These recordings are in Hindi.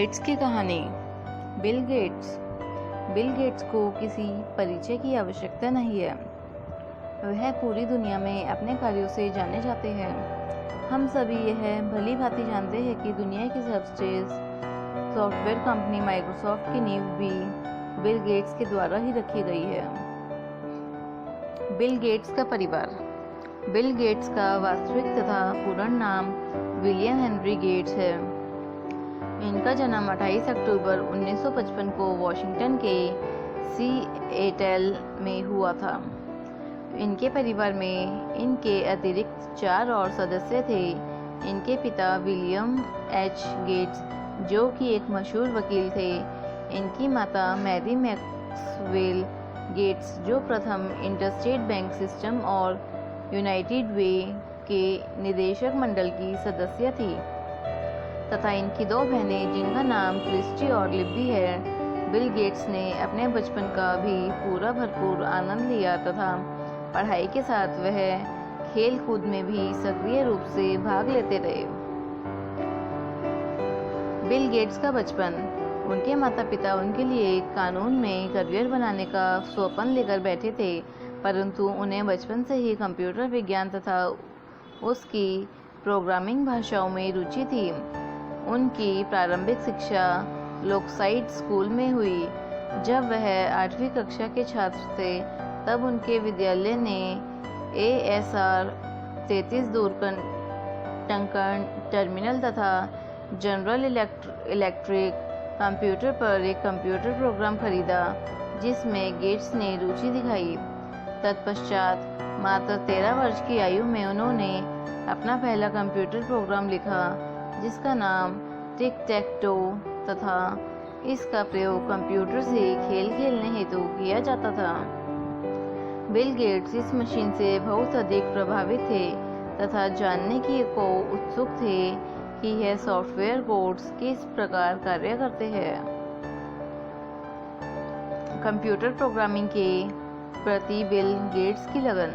गेट्स की कहानी। बिल गेट्स को किसी परिचय की आवश्यकता नहीं है। वह पूरी दुनिया में अपने कार्यों से जाने जाते हैं। हम सभी यह भली भांति जानते हैं कि दुनिया की सबसे सॉफ्टवेयर कंपनी माइक्रोसॉफ्ट की नींव भी बिल गेट्स के द्वारा ही रखी गई है। बिल गेट्स का परिवार। बिल गेट्स का वास्तविक तथा पूर्ण नाम विलियम हेनरी गेट्स है। इनका जन्म 28 अक्टूबर 1955 को वॉशिंगटन के सिएटल में हुआ था। इनके परिवार में इनके अतिरिक्त 4 और सदस्य थे। इनके पिता विलियम एच गेट्स, जो कि एक मशहूर वकील थे। इनकी माता मैरी मैक्सवेल गेट्स, जो प्रथम इंटरस्टेट बैंक सिस्टम और यूनाइटेड वे के निदेशक मंडल की सदस्य थी, तथा इनकी 2 बहनें जिनका नाम क्रिस्टी और लिब्बी है। बिल गेट्स ने अपने बचपन का भी पूरा भरपूर आनंद लिया तथा पढ़ाई के साथ वह खेल कूद में भी सक्रिय रूप से भाग लेते रहे। बिल गेट्स का बचपन। उनके माता पिता उनके लिए कानून में करियर बनाने का स्वप्न लेकर बैठे थे, परंतु उन्हें बचपन से ही कंप्यूटर विज्ञान तथा उसकी प्रोग्रामिंग भाषाओं में रुचि थी। उनकी प्रारंभिक शिक्षा लोकसाइड स्कूल में हुई। जब वह 8वीं कक्षा के छात्र थे, तब उनके विद्यालय ने ASR 33 दूरसंचार टर्मिनल तथा जनरल इलेक्ट्रिक कंप्यूटर पर एक कंप्यूटर प्रोग्राम खरीदा, जिसमें गेट्स ने रुचि दिखाई। तत्पश्चात मात्र 13 वर्ष की आयु में उन्होंने अपना पहला कंप्यूटर प्रोग्राम लिखा, जिसका नाम टिक टैक टो तथा इसका प्रयोग कंप्यूटर से खेल खेलने हेतु किया जाता था। बिल गेट्स इस मशीन से बहुत अधिक प्रभावित थे तथा जानने की को उत्सुक थे कि यह सॉफ्टवेयर कोड्स किस प्रकार कार्य करते हैं। कंप्यूटर प्रोग्रामिंग के प्रति बिल गेट्स की लगन।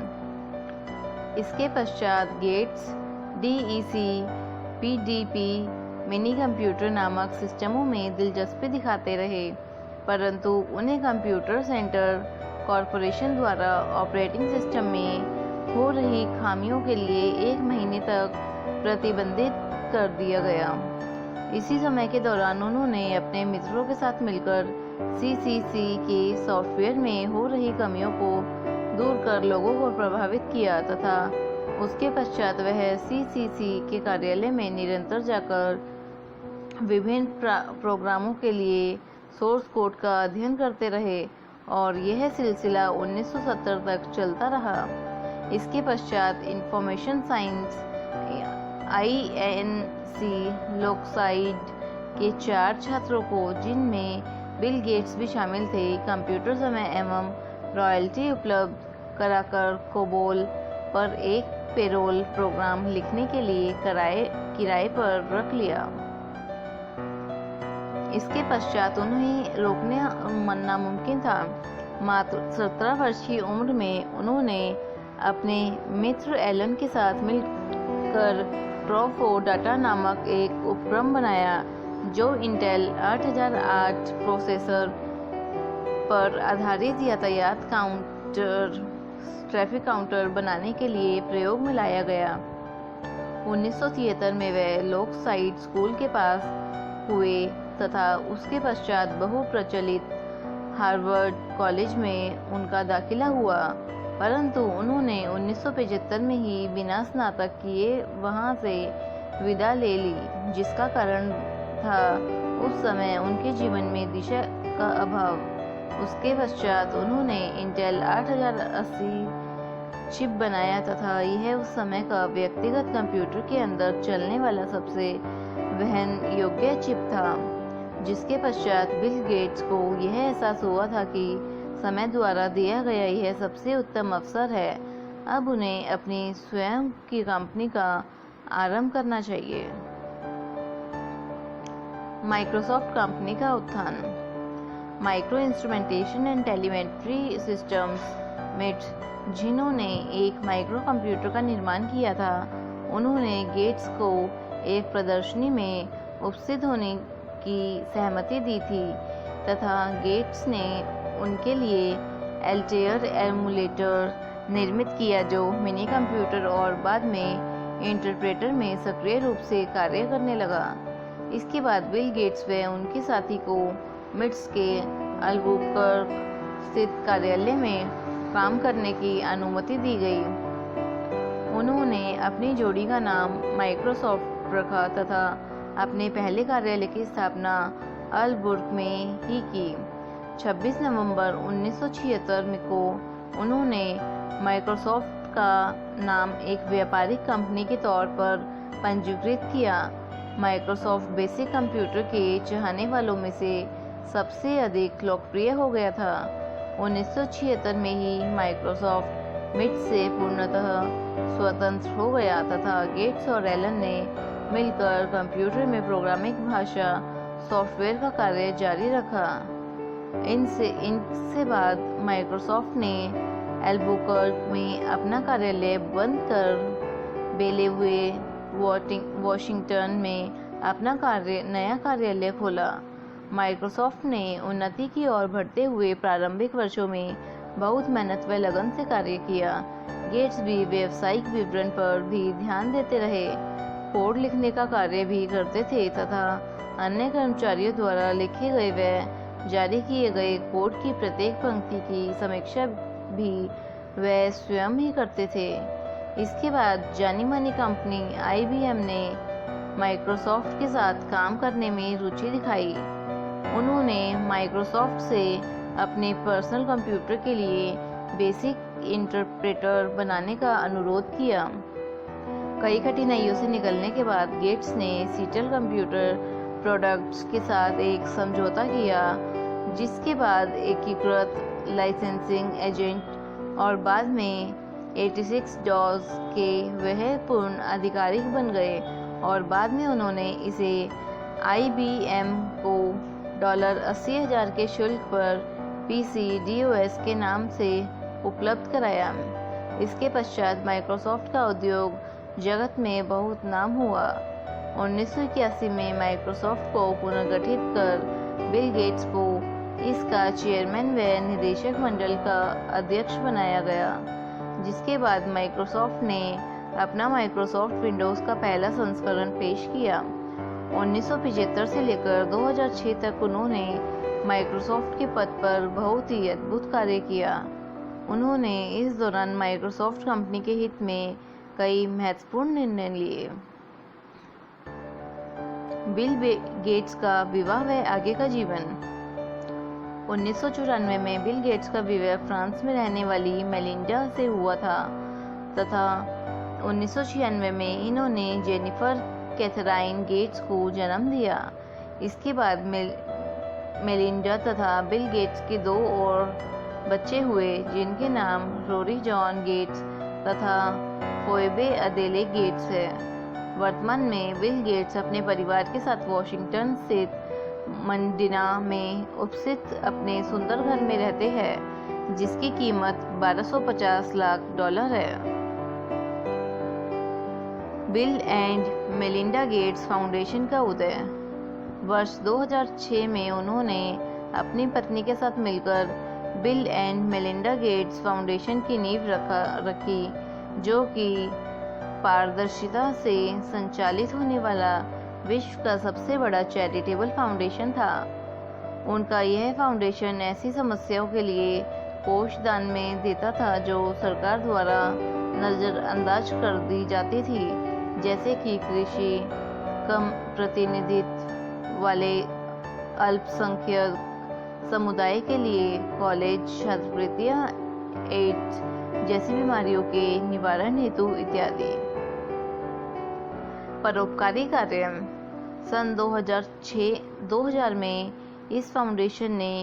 इसके पश्चात Gates DEC PDP mini computer नामक सिस्टमों में दिलचस्पी दिखाते रहे, परंतु उन्हें कंप्यूटर सेंटर कॉरपोरेशन द्वारा ऑपरेटिंग सिस्टम में हो रही खामियों के लिए 1 महीने तक प्रतिबंधित कर दिया गया। इसी समय के दौरान उन्होंने अपने मित्रों के साथ मिलकर CCC के सॉफ्टवेयर में हो रही कमियों को दूर कर लोगों को प्रभावित किया तथा उसके पश्चात वह CCC के कार्यालय में निरंतर जाकर विभिन्न प्रोग्रामों के लिए सोर्स कोड का अध्ययन करते रहे और यह सिलसिला 1970 तक चलता रहा। इसके पश्चात इंफॉर्मेशन साइंस INC लोकसाइड के 4 छात्रों को, जिनमें बिल गेट्स भी शामिल थे, कंप्यूटर समय एवं रॉयल्टी उपलब्ध कराकर कोबोल पर एक पेरोल प्रोग्राम लिखने के लिए किराए पर रख लिया। इसके पश्चात उन्हें रोकना नामुमकिन था। मात्र 17 वर्ष की उम्र में उन्होंने अपने मित्र एलन के साथ मिलकर ट्रोफो डाटा नामक एक उपकरण बनाया, जो इंटेल 8008 प्रोसेसर पर आधारित यातायात ट्रैफिक काउंटर बनाने के लिए प्रयोग में लाया गया। 1973 में वे लोकसाइड स्कूल के पास हुए तथा उसके पश्चात बहुप्रचलित हार्वर्ड कॉलेज में उनका दाखिला हुआ, परंतु उन्होंने 1975 में ही बिना स्नातक किए वहां से विदा ले ली, जिसका कारण था उस समय उनके जीवन में दिशा का अभाव। उसके पश्चात उन्होंने इंटेल 8080 चिप बनाया तथा यह उस समय का व्यक्तिगत कंप्यूटर के अंदर चलने वाला सबसे वहन योग्य चिप था। जिसके पश्चात बिल गेट्स को यह एहसास हुआ था कि समय द्वारा दिया गया यह सबसे उत्तम अवसर है। अब उन्हें अपनी स्वयं की कंपनी का आरंभ करना चाहिए। माइक्रोसॉफ्ट कंपनी का उत्थान। Micro instrumentation and telemetry systems MITS, जिन्होंने एक माइक्रो कंप्यूटर का निर्माण किया था, उन्होंने गेट्स को एक प्रदर्शनी में उपस्थित होने की सहमति दी थी तथा गेट्स ने उनके लिए एल्टेयर एमुलेटर निर्मित किया जो मिनी कंप्यूटर और बाद में इंटरप्रेटर में सक्रिय रूप से कार्य करने लगा। इसके बाद बिल गेट्स व उनके साथी को मिट्स के अल्बुकर्क स्थित कार्यालय में काम करने की अनुमति दी गई। उन्होंने अपनी जोड़ी का नाम माइक्रोसॉफ्ट रखा तथा अपने पहले कार्यालय की स्थापना अल्बुर्क में ही की। 26 नवंबर 1976 को उन्होंने माइक्रोसॉफ्ट का नाम एक व्यापारिक कंपनी के तौर पर पंजीकृत किया। माइक्रोसॉफ्ट बेसिक कंप्यूटर के चाहने वालों में से सबसे अधिक लोकप्रिय हो गया था। 1976 में ही माइक्रोसॉफ्ट मिट से पूर्णतः स्वतंत्र हो गया तथा गेट्स और एलन ने मिलकर कंप्यूटर में प्रोग्रामिंग भाषा सॉफ्टवेयर का कार्य जारी रखा। इनसे बाद माइक्रोसॉफ्ट ने एल्बुकर्क में अपना कार्यालय बंद कर बेलेवे वॉशिंगटन में अपना नया कार्यालय खोला। माइक्रोसॉफ्ट ने उन्नति की ओर बढ़ते हुए प्रारंभिक वर्षों में बहुत मेहनत व लगन से कार्य किया। गेट्स भी व्यावसायिक विवरण पर भी ध्यान देते रहे, कोड लिखने का कार्य भी करते थे तथा अन्य कर्मचारियों द्वारा लिखे गए व जारी किए गए कोड की प्रत्येक पंक्ति की समीक्षा भी वे स्वयं ही करते थे। इसके बाद जानी मानी कंपनी IBM ने माइक्रोसॉफ्ट के साथ काम करने में रुचि दिखाई। उन्होंने माइक्रोसॉफ्ट से अपने पर्सनल कंप्यूटर के लिए बेसिक इंटरप्रेटर बनाने का अनुरोध किया। कई कठिनाइयों से निकलने के बाद गेट्स ने सीटल कंप्यूटर प्रोडक्ट्स के साथ एक समझौता किया, जिसके बाद एकीकृत लाइसेंसिंग एजेंट और बाद में 86 डॉज के वह पूर्ण आधिकारिक बन गए और बाद में उन्होंने इसे IBM को $80,000 के शुल्क पर PC-DOS के नाम से उपलब्ध कराया। इसके पश्चात माइक्रोसॉफ्ट का उद्योग जगत में बहुत नाम हुआ। 1981 में माइक्रोसॉफ्ट को पुनर्गठित कर बिल गेट्स को इसका चेयरमैन व निदेशक मंडल का अध्यक्ष बनाया गया, जिसके बाद माइक्रोसॉफ्ट ने अपना माइक्रोसॉफ्ट विंडोज़ का पहला संस्करण पेश किया। 1975 से लेकर 2006 तक उन्होंने माइक्रोसॉफ्ट के पद पर बहुत ही अद्भुत कार्य किया। उन्होंने इस दौरान माइक्रोसॉफ्ट कंपनी के हित में कई महत्वपूर्ण निर्णय लिए। बिल गेट्स का विवाह व आगे का जीवन। 1994 में बिल गेट्स का विवाह फ्रांस में रहने वाली मेलिंडा से हुआ था तथा 1996 में इन्होंने जेनिफर कैथराइन गेट्स को जन्म दिया। इसके बाद मेलिंडा तथा बिल गेट्स के 2 और बच्चे हुए, जिनके नाम रोरी जॉन गेट्स तथा फोएबे अदेले गेट्स है। वर्तमान में बिल गेट्स अपने परिवार के साथ वॉशिंगटन स्थित मंडिना में उपस्थित अपने सुंदर घर में रहते हैं, जिसकी कीमत $1250 लाख है। Bill and Melinda Gates foundation का उदय। वर्ष 2006 में उन्होंने अपनी पत्नी के साथ मिलकर bill and Melinda Gates foundation की नींव रखी, जो कि पारदर्शिता से संचालित होने वाला विश्व का सबसे बड़ा चैरिटेबल फाउंडेशन था। उनका यह फाउंडेशन ऐसी समस्याओं के लिए कोष दान में देता था जो सरकार द्वारा नज़रअंदाज कर दी जाती थी, जैसे कि कृषि, कम प्रतिनिधित्व वाले अल्पसंख्यक समुदाय के लिए कॉलेज छात्रवृत्तियां, एड्स जैसी बीमारियों के निवारण हेतु इत्यादि। परोपकारी कार्य। सन 2000 में इस फाउंडेशन ने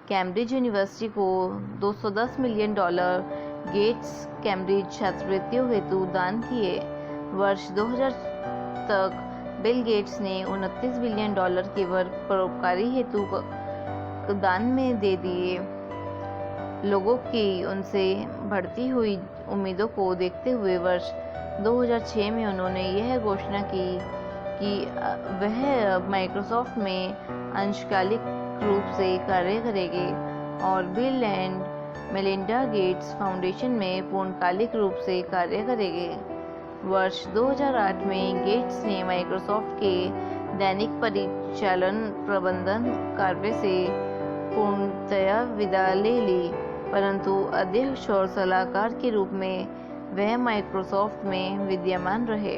कैम्ब्रिज यूनिवर्सिटी को $210 मिलियन गेट्स कैम्ब्रिज छात्रवृत्तियों हेतु दान किए। वर्ष 2000 तक बिल गेट्स ने $29 बिलियन केवल परोपकारी हेतु दान में दे दिए। लोगों की उनसे बढ़ती हुई उम्मीदों को देखते हुए वर्ष 2006 में उन्होंने यह घोषणा की कि वह माइक्रोसॉफ्ट में अंशकालिक रूप से कार्य करेंगे और bill and Melinda Gates foundation में पूर्णकालिक रूप से कार्य करेंगे। वर्ष 2008 में गेट्स ने माइक्रोसॉफ्ट के दैनिक परिचालन प्रबंधन कार्य से पूर्णतया विदा ले ली, परंतु अध्यक्ष और सलाहकार के रूप में वह माइक्रोसॉफ्ट में विद्यमान रहे।